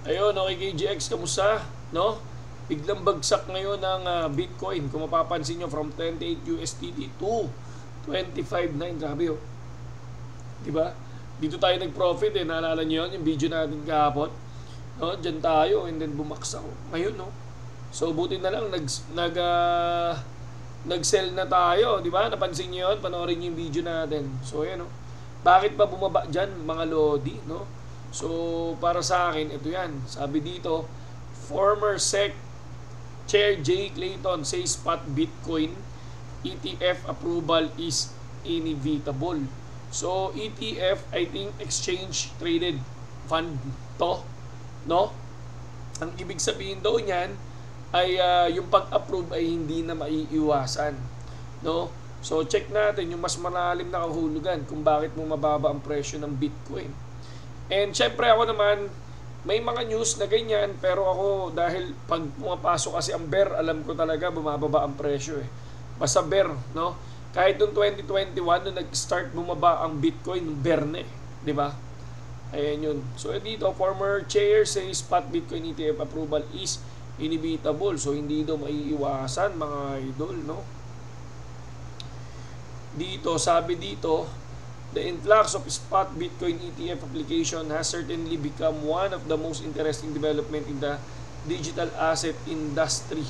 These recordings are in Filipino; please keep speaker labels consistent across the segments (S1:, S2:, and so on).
S1: Ayun, okay KGX, kamusta? No? Biglang bagsak ngayon ng Bitcoin. Kung mapapansin nyo, from 28 USDT to 25.9. Grabe oh. Diba? Dito tayo nag-profit eh. Naalala nyo yun? Yung video natin kahapon. No? Diyan tayo and then bumaksak. Ngayon, no? So, buti na lang nag-sell na tayo. Diba? Napansin nyo yun? Panoorin nyo yung video natin. So, yan, no? Bakit pa bumaba dyan, mga Lodi, no? So, para sa akin, ito yan. Sabi dito, former SEC Chair Jay Clayton says spot Bitcoin ETF approval is inevitable. So, ETF, I think, exchange traded fund to, no? Ang ibig sabihin daw niyan ay yung pag-approve ay hindi na maiiwasan, no? So, check natin yung mas malalim na kahulugan kung bakit mo mababa ang presyo ng Bitcoin. And syempre ako naman, may mga news na ganyan, pero ako dahil pag pumapasok kasi ang bear, alam ko talaga bumababa ang presyo eh. Basta bear, no? Kahit noong 2021, nung nag-start bumaba ang Bitcoin, bear na eh. Diba? Ayan yun. So dito, former chair says spot Bitcoin ETF approval is inevitable. So hindi daw maiiwasan, mga idol, no? Dito, sabi dito, the influx of spot Bitcoin ETF application has certainly become one of the most interesting development in the digital asset industry.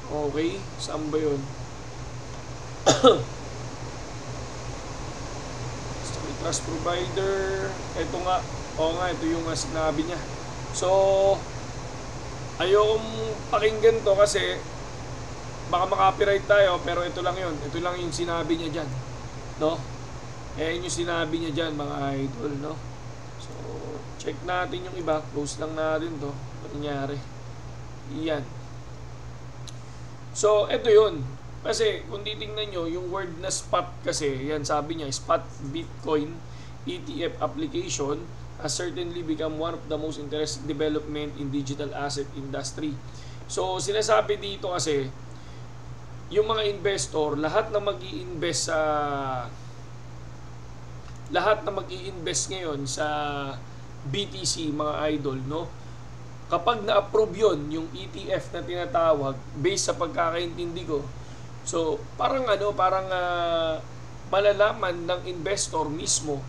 S1: Okay, saan ba yun? Trust provider. Ito nga. Oo nga, ito yung sinabi niya. So, ayokong pakinggan to kasi baka makapiright tayo, pero ito lang yun. Ito lang yung sinabi niya dyan, no? Ayan yung sinabi niya dyan, mga idol, no? So, check natin yung iba. Close lang natin to. Ano nangyari? Iyan. So, ito yun. Kasi, kung titingnan nyo, yung word na spot kasi, yan sabi niya, spot Bitcoin ETF application has certainly become one of the most interesting development in digital asset industry. So, sinasabi dito kasi, yung mga investor, lahat na mag-i-invest ngayon sa BTC, mga idol, no? Kapag na-approve yon yung ETF na tinatawag, based sa pagkakaintindi ko, so parang malalaman ng investor mismo,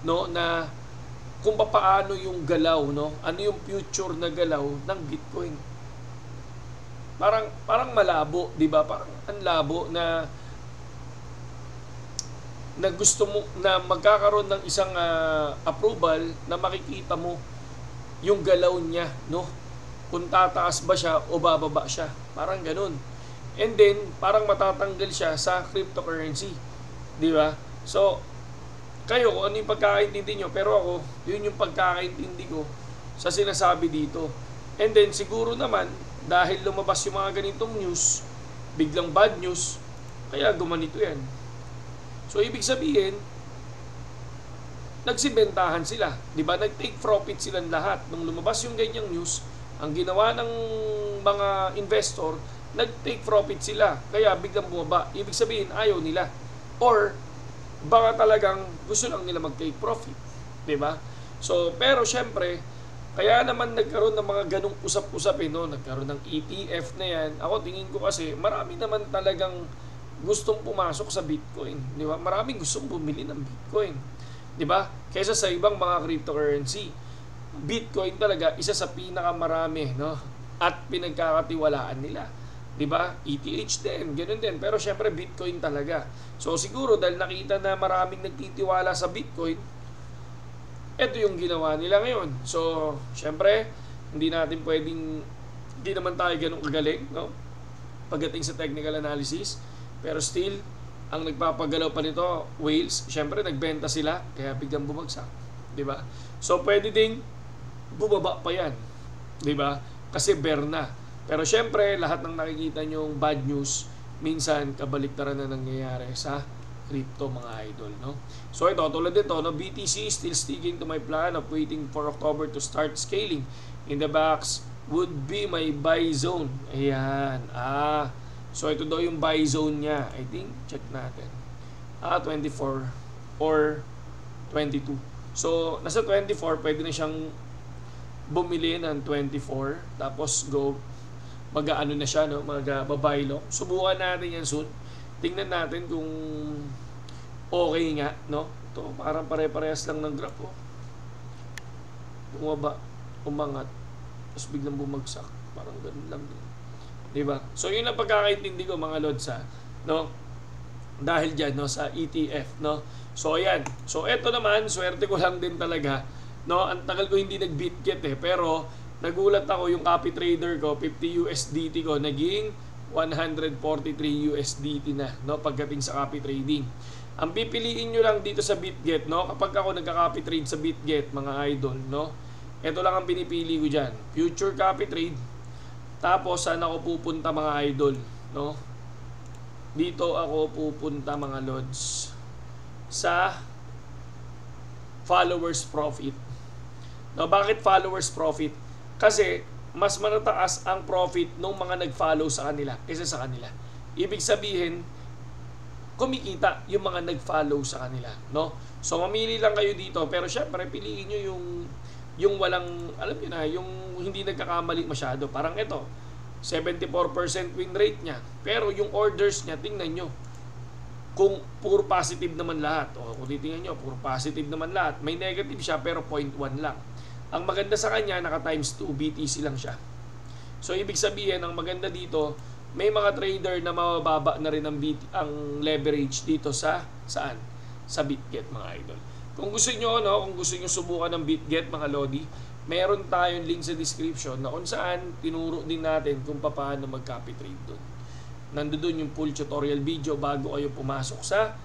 S1: no, na kung paano yung galaw, no? Ano yung future na galaw ng Bitcoin. Parang malabo, 'di ba? Parang ang labo na gusto mo na magkakaroon ng isang approval na makikita mo yung galaw niya, no? Kung tataas ba siya o bababa siya. Parang ganun. And then parang matatanggal siya sa cryptocurrency, 'di ba? So kayo kung ano yung pagkakaintindi nyo, pero ako, yun yung pagkakaintindi ko sa sinasabi dito. And then siguro naman dahil lumabas yung mga ganitong news, biglang bad news, kaya gumanito yan. So, ibig sabihin, nagsibentahan sila. Diba? Nag-take profit silang lahat. Nung lumabas yung ganyang news, ang ginawa ng mga investor, nag-take profit sila. Kaya biglang bumaba. Ibig sabihin, ayaw nila. Or, baka talagang gusto lang nila mag-take profit. Diba? So, pero syempre, kaya naman nagkaroon ng mga ganong usap-usap no? Nagkaroon ng ETF na yan. Ako tingin ko kasi marami naman talagang gustong pumasok sa Bitcoin, di ba? Maraming gustong bumili ng Bitcoin, di ba? Kaysa sa ibang mga cryptocurrency. Bitcoin talaga isa sa pinakamarami, no? At pinagkakatiwalaan nila, di ba? ETH din, ganoon din. Pero syempre Bitcoin talaga. So siguro dahil nakita na maraming nagtitiwala sa Bitcoin, ito yung ginawa nila ngayon. So, syempre, hindi naman tayo ganun kagaling, no? Pagdating sa technical analysis. Pero still, ang nagpapagalaw pa nito, whales, syempre, nagbenta sila, kaya biglang bumagsak. Diba? So, pwede ding bumaba pa yan. Diba? Kasi bear na. Pero syempre, lahat ng nakikita nyong bad news, minsan, kabaliktaran na nangyayari sa crypto, mga idol, no? So ito, tulad nito, no, BTC still sticking to my plan of waiting for October to start scaling. In the box would be my buy zone. Ayan. So ito daw yung buy zone niya. I think, check natin. 24 or 22. So, nasa 24, pwede na siyang bumili ng 24. Tapos, mag-ano na siya, no? Mag-buy low. Subukan natin yan soon. Tingnan natin kung okay nga, no? Ito, parang pare-parehas lang ng graph, oh. Bumaba, umangat, tapos biglang bumagsak. Parang ganun lang din. Diba? So, yun ang pagkakaintindi ko, mga lods, ha? No? Dahil dyan, no? Sa ETF, no? So, ayan. So, eto naman, swerte ko lang din talaga. No? Ang tagal ko hindi nag-BitGet pero nagulat ako yung copy trader ko, 50 USDT ko, naging 143 USDT na, no? Pagdating sa copy trading. Ang pipiliin nyo lang dito sa BitGet, no? Kapag ako nagka-copy trade sa BitGet, mga idol, no? Ito lang ang pinipili ko dyan. Future copy trade. Tapos, saan ako pupunta, mga idol, no? Dito ako pupunta, mga lods, sa followers profit. No, bakit followers profit? Kasi mas matataas ang profit ng mga nag-follow sa kanila kaysa sa kanila. Ibig sabihin, kumikita yung mga nag-follow sa kanila, no? So mamili lang kayo dito, pero syempre piliin niyo yung walang, alam niyo na, yung hindi nagkakamali masyado. Parang ito, 74% win rate niya. Pero yung orders niya, tingnan nyo. Kung puro positive naman lahat, o kung titingnan nyo, puro positive naman lahat, may negative siya pero 0.1 lang. Ang maganda sa kanya, naka times 2 BTC lang siya. So ibig sabihin, ang maganda dito, may mga trader na mababa na rin ang leverage dito sa saan? Sa BitGet, mga idol. Kung gusto nyo, no, kung gusto nyo subukan ng BitGet, mga lodi, meron tayong link sa description na kung saan tinuro din natin kung paano mag-copy trade doon. Nandoon yung full tutorial video bago kayo pumasok sa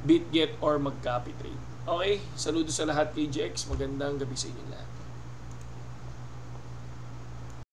S1: BitGet or mag-copy trade. Okay? Saludo sa lahat, KGX. Magandang gabi sa inyo lahat.